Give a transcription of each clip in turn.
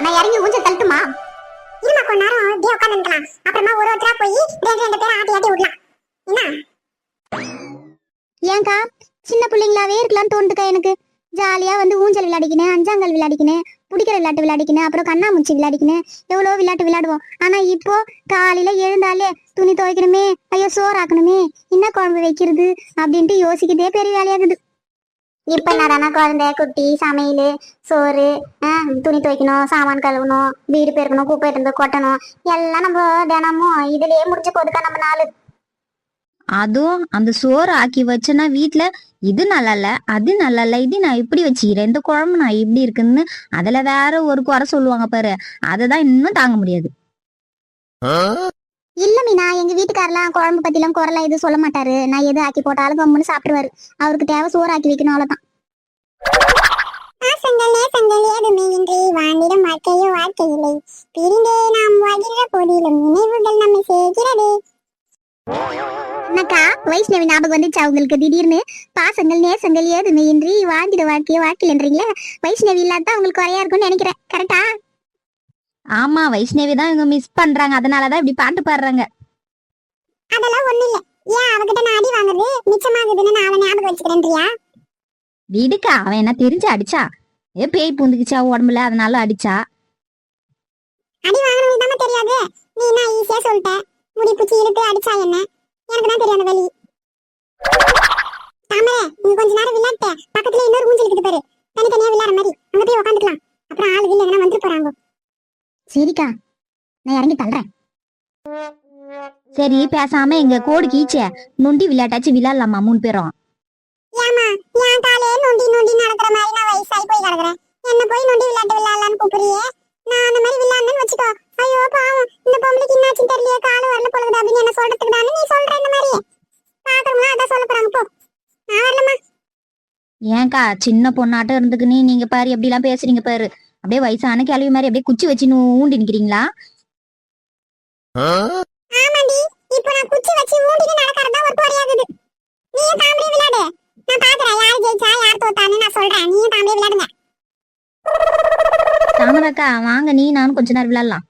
நான் இறங்கி ஊஞ்சல் தள்ளட்டுமா? இருமா கொஞ்ச நேரம் அப்படியே உட்காந்துக்கலாம். அப்புறமா ஒரு ஒருத்தரா போய் ரெண்டு பேரை ஆட்டி ஆட்டி விடலாம். என்ன ஏங்கா சின்ன பிள்ளைங்களாவே இருக்கலாம்னு தோணுதுக்கா எனக்கு. ஜாலியா வந்து ஊஞ்சல் விளையாடிக்கினேன், அஞ்சாங்கல் விளையாடிக்கினேன், பிடிக்கிற விளையாட்டு விளையாடிக்கினேன், அப்புறம் கண்ணாமூச்சி விளையாடிக்கினேன், எவ்வளோ விளையாட்டு விளையாடுவோம். ஆனா இப்போ காலையில எழுந்தாலே துணி துவைக்கணுமே, ஐயோ சோறு ஆக்கணுமே, என்ன குழம்பு வைக்கிறது அப்படின்ட்டு யோசிக்கிறதே பெரிய வேலையாகுது. இப்ப என்னடானா குழந்தை குட்டி சமையல் சோறு துணி துவைக்கணும், சாமான் கழுவணும், வீடு பெருக்கணும், குப்பை எடுத்து கொட்டணும், எல்லாம் நம்ம தினமும் இதுலயே முடிஞ்ச போதுக்கா நம்ம நாள். அதுவும் அந்த சோறு ஆக்கி வச்சேன்னா வீட்டுல இது நல்லா இல்ல, அது நல்லா இல்ல, இது நான் இப்படி வச்சுக்கிறேன், இந்த குழம்பு நான் இப்படி இருக்குன்னு அதுல வேற ஒரு குறை சொல்லுவாங்க பாரு. அததான் இன்னும் தாங்க முடியாது. இல்ல மீனா, எங்க வீட்டுக்காரெல்லாம் குழம்பு பத்தி எல்லாம் குரலாம் எதுவும் சொல்ல மாட்டாரு. நான் எது ஆக்கி போட்டாலும் கம்முன்னு சாப்பிடுவாரு. அவருக்கு தேவை சோறு ஆக்கி வைக்கணும், அவ்வளவுதான். என்னக்கா வைஷ்ணவி ஞாபகம் வந்துச்சா உங்களுக்கு திடீர்னு? பாசங்கள் நேசங்கள் ஏதுமே இன்றி வாழ்ந்திட வாழ்க்கையில்ன்றீங்களே. வைஷ்ணவி இல்லாதான் உங்களுக்கு குறையா இருக்கும்னு நினைக்கிறேன். கரெக்டா? ஆமா, வைஷ்ணவி தான் இவங்க மிஸ் பண்றாங்க, அதனாலதான் இப்படி பாட்டு பாடுறாங்க. அதெல்லாம் ஒண்ணு இல்ல. ஏன் அவகிட்ட நான் அடி வாங்குறது மிச்சமாகுதுன்னு நான் அவனை ஞாபகம் வச்சுக்கிறேன்றியா? விடுக்கா, அவன் என்ன தெரிஞ்சு அடிச்சா? பேய் பூந்துக்குச்சா உடம்புல, அதனால அடிச்சா. அடி வாங்கணும் தான் தெரியாது. நீ என்ன ஈஸியா சொல்லிட்ட. முடி பிடிச்சி இழுத்து அடிச்சா என்ன? எனக்கு தான் தெரியும் அந்த வலி. தாமரை, நீ கொஞ்ச நேரம் விளையாட்டு பக்கத்துல இன்னொரு ஊஞ்சல் இருக்குது பாரு, தனித்தனியா விளையாடுற மாதிரி, அங்க போய் உட்காந்துக்கலாம். அப்புறம் ஆளு இல்ல எங்கன்னா வந்துட்டு போறாங்க. சரிக்கா, நான் இறங்கி தள்ளுறேன். சரி, பேசாம எங்க கோடு கீச்ச நொண்டி விளையாட்டாச்சு விளையாடலாமா 3 பேரும்? ஏமா என் காலே நொண்டி நொண்டி நடக்கிற மாதிரி நான் வயசாகி போய் கிடக்குறேன். என்ன போய் நொண்டி விளையாட்டு விளையாடலான்னு கூப்பிடுறியே? நான் அந்த மாதிரி விளையாடணும்னு வச்சுக்கோ. ஐயோ பாவம், இந்த பொம்பளைக்கு என்னாச்சுன்னு தெரியலையே, காலு வரல போகுது அப்படின்னு என்ன சொல்றதுக்கு தானே நீ சொல்ற. இந்த மாதிரி பாக்குறோம்னா அதான் சொல்ல போறாங்க. போ, நான் வரலமா. ஏன்க்கா சின்ன பொண்ணாட்டம் இருந்துக்குன்னு நீங்க பாரு எப்படி எல்லாம் பேசுறீங்க பாரு. அப்படியே வயசான கிளவி மாதிரி அப்படியே குச்சி வச்சு ஊண்டி நிக்கிறீங்களா? ஆமாண்டி, இப்போ நான் குச்சி வச்சு ஊண்டிட்டு நடக்கறதா ஒரு பொறியாகுது. நீயே தாம்பரே விளையாடு, நான் பாக்குறேன் யார் ஜெயிச்சா யார் தோத்தான்னு நான் சொல்றேன். நீயே தாம்பரே விளையாடுங்க. தாமரக்கா வாங்க, நீ நானும் கொஞ்ச நேரம் விளையாடலாம்.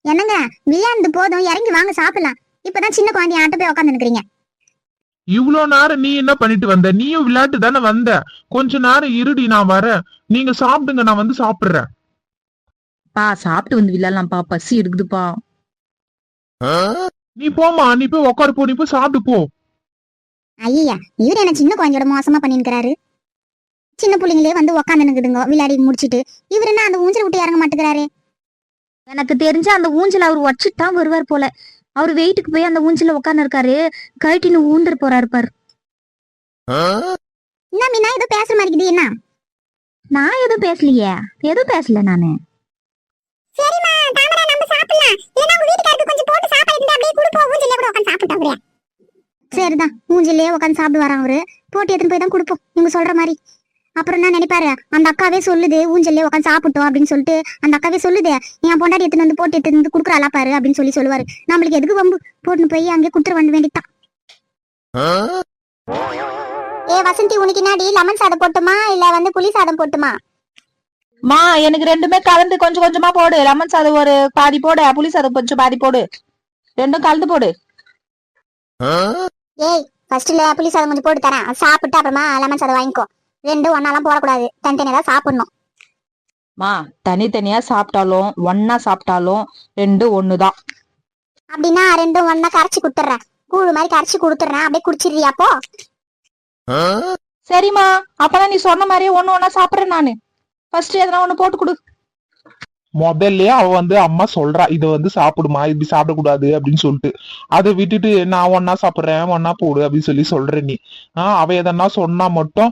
என்னங்க விளையாண்டு போதும், இறங்கி வாங்க சாப்பிடலாம். இப்பதான் சின்ன குழந்தைய ஆட்ட போய் உட்காந்து நிக்கிறீங்க. இவ்ளோ நேரம் நீ என்ன பண்ணிட்டு வந்த? நீயும் விளையாட்டு தானே வந்த. கொஞ்ச நேரம் இருடி, நான் வரேன். நீங்க சாப்பிடுங்க, நான் வந்து சாப்பிடுறேன். பா சாப்பிட்டு வந்து விளையாடலாம்ப்பா, பசி எடுக்குதுப்பா. நீ போமா, நீ போய் உட்காரு போ, நீ போய் சாப்பிட்டு போ. ஐயா, இவரு என்ன சின்ன குழந்தையோட மோசமா பண்ணிருக்கிறாரு. சின்ன பிள்ளைங்களே வந்து உட்காந்து நிக்குதுங்க விளையாடி முடிச்சிட்டு. இவரு என்ன அந்த ஊஞ்சல் விட்டு இறங்க மாட்டேங்கிறாரு. எனக்கு தெரிஞ்ச அந்த ஊஞ்சல் அவர் வச்சுட்டான் வருவார் போல. அவர் வெயிட்டுக்கு போய் அந்த ஊஞ்சல உட்காந்து இருக்காரு, கழட்டின்னு ஊண்டர் போறாரு பாரு. என்ன மீனா ஏதோ பேசுற மாதிரி இருக்குது? என்ன? நான் எதுவும் பேசலையே, எதுவும் பேசல நானு. சரிமா தாமரை, நம்ம சாப்பிடலாம். இல்லனா உங்க வீட்டுக்காரருக்கு கொஞ்சம் போட்டு சாப்பாடு இருந்தா அப்படியே குடுப்போம். ஊஞ்சல்ல கூட உட்காந்து சாப்பிட்டா. சரிதான், ஊஞ்சல்லே உட்காந்து சாப்பிட்டு வரான் அவரு. போட்டு எடுத்துன்னு போய் தான் கொடுப்போம் நீங்க சொல்ற மாதிரி. அப்புறம் என்ன நினைப்பாரு, அந்த அக்காவே சொல்லுது ஊஞ்சல்லே உட்காந்து சாப்பிட்டோம் அப்படின்னு சொல்லிட்டு. அந்த அக்காவே சொல்லுது என் பொண்டாடி எடுத்துன்னு வந்து போட்டு எடுத்துன்னு வந்து குடுக்குறாளா பாரு அப்படின்னு சொல்லுவாரு. நம்மளுக்கு எதுக்கு வம்பு, போட்டுன்னு போய் அங்கே குடுத்துற வந்து வேண்டித்தான். ஏ வசந்தி, உனக்கு என்னாடி லெமன் சாதம் போட்டுமா இல்ல வந்து புளி சாதம் போட்டுமா? மா எனக்கு ரெண்டுமே கலந்து கொஞ்சம் கொஞ்சமா போடு. லெமன் சாதம் ஒரு பாதி போடு, புளி சாதம் கொஞ்சம் பாதி போடு, ரெண்டும் கலந்து போடு. ஏய் ஃபர்ஸ்ட்ல புளி சாதம் கொஞ்சம் போட்டு தரேன், சாப்பிட்டு அப்புறமா லெமன் சாதம் வாங்கிக்கோ. ரெண்டும் ஒன்னாலாம் போடக்கூடாது, தனித்தனியா தான் சாப்பிடணும். மா தனித்தனியா சாப்பிட்டாலும் ஒன்னா சாப்பிட்டாலும் ரெண்டும் ஒண்ணுதான். அப்படின்னா ரெண்டும் ஒன்னா கரைச்சி கொடுத்துறேன், கூழு மாதிரி கரைச்சி கொடுத்துறேன், அப்படியே குடிச்சிடுறியா அப்போ? சரிம்மா, அப்பதான் நீ சொன்ன மாதிரியே ஒண்ணு ஒன்னா சாப்பிடுறேன் நானு. ஃபர்ஸ்ட் எதனா ஒண்ணு போட்டு கொடு. முதல்ல அவ வந்து அம்மா சொல்றா இத வந்து சாப்பிடுமா, இப்படி சாப்பிடக்கூடாது அப்படின்னு சொல்லிட்டு. அதை விட்டுட்டு நான் ஒன்னா சாப்பிடுறேன் ஒன்னா போடு அப்படின்னு சொல்ற நீ. அவ எதனா சொன்னா மட்டும்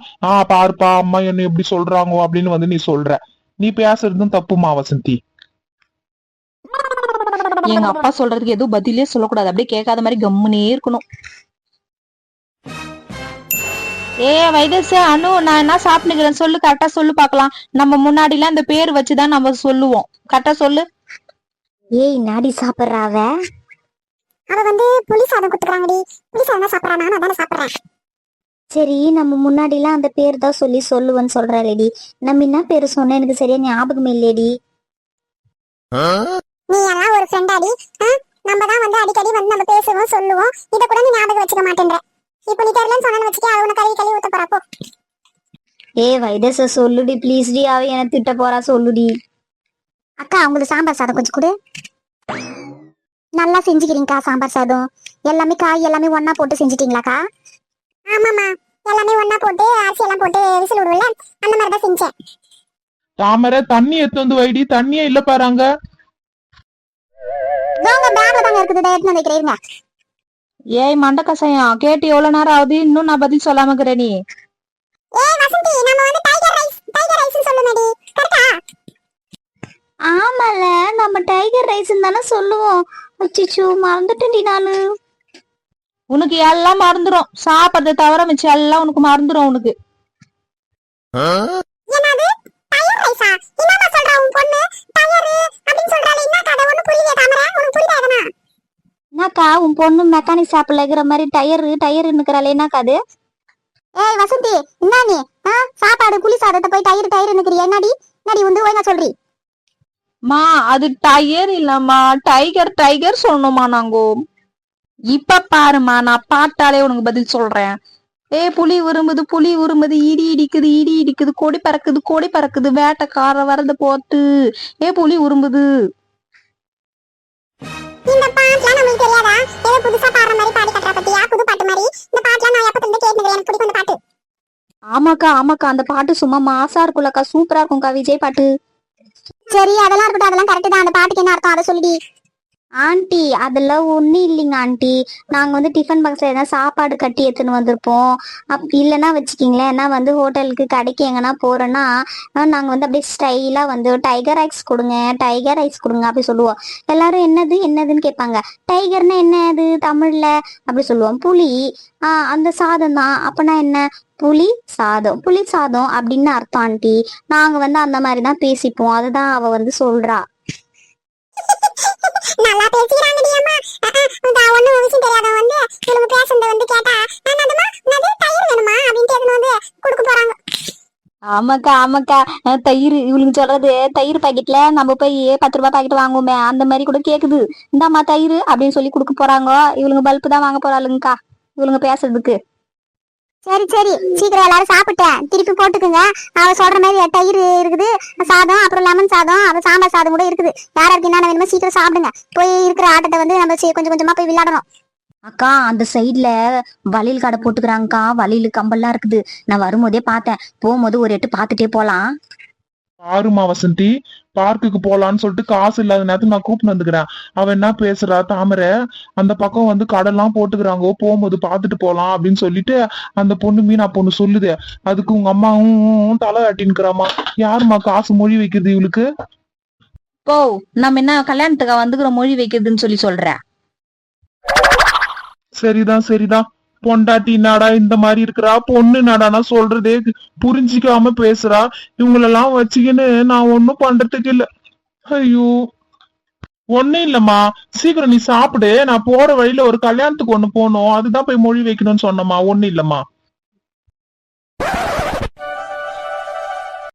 பாருப்பா அம்மா என்ன எப்படி சொல்றாங்க அப்படின்னு வந்து நீ சொல்ற. நீ பேசுறதும் தப்புமா வசந்தி. எங்க அப்பா சொல்றதுக்கு எதுவும் பதிலே சொல்லக்கூடாது, அப்படியே கேட்காத மாதிரி கம்முனே இருக்கணும். வைதேசு அனு, நான் என்ன சாப்பிட்டுக்கிறேன் சொல்லு, கரெக்டா சொல்லு பாக்கலாம். நம்ம முன்னாடி எல்லாம் இந்த பேர் வச்சுதான் நம்ம சொல்லுவோம், கரெக்டா சொல்லு. ஏய் நாடி சாப்பிடுறாவ, அவ வந்து புளி சாதம் குடுத்துறாங்கடி. புளி சாதம் சாப்பிடறா, நானும் அதான சாப்பிடுறேன். சரி, நம்ம முன்னாடிலாம் அந்த பேர் தான் சொல்லுவேன்னு சொல்றாளேடி. நம்ம என்ன பேரு சொன்ன எனக்கு சரியா ஞாபகம் இல்லையடி. நீ எல்லாம் ஒரு ஃப்ரெண்டாடி. நம்ம தான் வந்து அடிக்கடி வந்து நம்ம பேசுவோம் சொல்லுவோம். இத கூட நீ ஞாபகம் வச்சுக்க மாட்டேன்ற. இப்போ நீ தெரியலன்னு சொன்னு வச்சுக்க, அவ உன கழுவி ஊத்த போறா போ. வைதேச சொல்லுடி ப்ளீஸ்டி, அவ என்ன திட்ட போறா சொல்லுடி. அக்கா உங்களுக்கு சாம்பார் சாதம் கொஞ்சம் கொடு. நல்லா செஞ்சுக்கிறீங்கக்கா சாம்பார் சாதம். எல்லாமே காய் எல்லாமே ஒண்ணா போட்டு செஞ்சிட்டீங்களாக்கா? ஆமாமா, எல்லாமே ஒண்ணா போட்டு அரிசி எல்லாம் போட்டு விசில் விடுவல, அந்த மாதிரி தான் செஞ்சேன். தாமரை தண்ணி எடுத்து வந்து வைடி, தண்ணியே இல்ல பாருங்க. பேக்ல தாங்க இருக்குது, எடுத்து வைக்கிறீங்க. ஏய் மண்ட கசாயம், கேட்டு எவ்வளவு நேரம் ஆகுது, இன்னும் நான் பதில் சொல்லாம இருக்கிறேன். நீ ஏய் வசந்தி, நம்ம வந்து டைகர் ரைஸ் சொல்லுமேடி, கரெக்ட்டா? ஆமால, நம்ம டைகர் ரைஸ் தானே சொல்லுவோம். அச்சச்சோ, மறந்துட்டேன்டி நானு. உனக்கு எல்லாம் மறந்துடும், சாப்பிட்றத தவிர மிச்சம் எல்லாம் உனக்கு மறந்துடும் உனக்கு. என்னது டைகர் ரைஸா? என்னமா சொல்றா உன் பொண்ணு? டயர் அப்படினு சொல்றாளே, என்ன கதை? ஒண்ணு புரியல தாமரை, உனக்கு புரியுதா எதனா? என்னக்கா உன் பொண்ணு மெக்கானிக் ஷாப்ல இருக்கிற மாதிரி டயர் நிக்கிறாளே, என்னக்கா அது? ஏய் வசந்தி, என்ன நீ சாப்பாடு புளி சாதத்தை போய் டயர் நிக்கிறியா? என்னடி வந்து ஒழுங்கா சொல்றீ? மா அது டயர் இல்லம்மா, டைகர் சொல்லணுமா நாங்கோ. இப்ப பாருமா, நான் பாட்டாலே உனக்கு பதில் சொல்றேன். புலி உருமுது, இடி இடிக்குது, கொடி பறக்குது, வேட்டைக்கார வரத போட்டு புலி உருமுது. இந்த பாட்டுலாம் நமக்கு தெரியாதா? ஏதோ புதுசா பாடுற மாதிரி பாடி கட்டற பத்தியா? புது பாட்டு மாதிரி. இந்த பாட்டுலாம் நான் எப்ப இருந்து கேட்கிறேன், எனக்கு பிடிக்கும் இந்த பாட்டு. ஆமாக்கா அந்த பாட்டு சும்மா மாசா இருக்கும்லக்கா, சூப்பரா இருக்கும்க்கா, விஜய் பாட்டு. சரி அதெல்லாம் இருக்கட்டும், அதெல்லாம் கரெக்ட் தான். அந்த பாட்டுக்கு என்ன அர்த்தம் அதை சொல்லிடி. ஆண்டி அதெல்லாம் ஒன்றும் இல்லைங்க ஆண்டி. நாங்கள் வந்து டிஃபன் பாக்ஸில் எதனா சாப்பாடு கட்டி எடுத்துன்னு வந்திருப்போம். இல்லைன்னா வச்சுக்கிங்களேன், ஏன்னா வந்து ஹோட்டலுக்கு கடைக்கு எங்கன்னா போகிறோன்னா நாங்கள் வந்து அப்படியே ஸ்டைலாக வந்து டைகர் ரைஸ் கொடுங்க அப்படி சொல்லுவோம். எல்லாரும் என்னதுன்னு கேட்பாங்க. டைகர்னா என்ன அது தமிழில் அப்படி சொல்லுவோம். புலி அந்த சாதம் தான். அப்போனா என்ன? புலி சாதம் அப்படின்னு அர்த்தம் ஆண்டி. நாங்கள் வந்து அந்த மாதிரி தான் பேசிப்போம். அதுதான் அவள் வந்து சொல்கிறா. நல்லா பேசிக்கிறாங்கடி அம்மா. நான் ஒண்ணு விஷயம் தெரியாத வந்து இவங்க பேசுறத வந்து கேட்டா என்னதுமா டயர் வேணுமா அப்படினு வந்து கொடுக்க போறாங்க. ஆமாக்கா தயிர், இவளுக்கு சொல்றது தயிர் பாக்கெட்ல நம்ம போய் 10 ரூபாய் பாக்கெட் வாங்குவோமே, அந்த மாதிரி கூட கேக்குது. இந்தாம்மா தயிர் அப்படின்னு சொல்லி கொடுக்க போறாங்க. இவளுங்க பல்பு தான் வாங்க போறாளுங்கக்கா இவளுங்க பேசுறதுக்கு. சரி சீக்கிரம் எல்லாரும் சாப்பிட்டேன், திருப்பி போட்டுக்குங்க. அவ சொல்ற மாதிரி தயிர் இருக்குது, சாதம், அப்புறம் லெமன் சாதம், அப்புறம் சாம்பார் சாதம் கூட இருக்குது. யாராருக்கு என்னென்ன வேணுமோ சீக்கிரம் சாப்பிடுங்க. போய் இருக்கிற ஆட்டத்தை வந்து நம்ம கொஞ்சம் கொஞ்சமா போய் விளையாடணும். அக்கா அந்த சைட்ல வளையல் கடை போட்டுக்கிறாங்கக்கா, வளையல் கம்பெல்லாம் இருக்குது. நான் வரும்போதே பார்த்தேன், போகும்போது ஒரு எட்டு பார்த்துட்டே போலாம். பாருமா வசந்தி, பார்க்குக்கு போலான்னு சொல்லிட்டு காசு இல்லாத நேரத்துல நான் கூப்பிட்டு வந்துக்கிறேன். அவன் என்ன பேசுறா தாமரை, அந்த பக்கம் வந்து கடல்லாம் போட்டுக்கிறாங்க, போகும்போது பாத்துட்டு போலாம் அப்படின்னு சொல்லிட்டு அந்த பொண்ணு மீனா பொண்ணு சொல்லுது. அதுக்கு உங்க அம்மாவும் தலை ஆட்டின்னுக்குறாமா. யாருமா காசு மொழி வைக்கிறது இவளுக்கு? நம்ம என்ன கல்யாணத்துக்கு வந்துக்கிற மொழி வைக்கிறதுன்னு சொல்லி சொல்ற? சரிதான். பொண்டாட்டி நாடா இந்த மாதிரி இருக்கிறா, பொண்ணு நாடானா சொல்றதே புரிஞ்சிக்காம பேசுறா. இவங்களெல்லாம் வச்சுக்கின்னு நான் ஒன்னும் பண்றதுக்கு இல்ல. ஐயோ, ஒன்னும் இல்லம்மா, சீக்கிரம் நீ சாப்பிடு. நான் போற வழியில ஒரு கல்யாணத்துக்கு ஒண்ணு போனோம், அதுதான் போய் மொழி வைக்கணும்னு சொன்னம்மா. ஒன்னும் இல்லம்மா.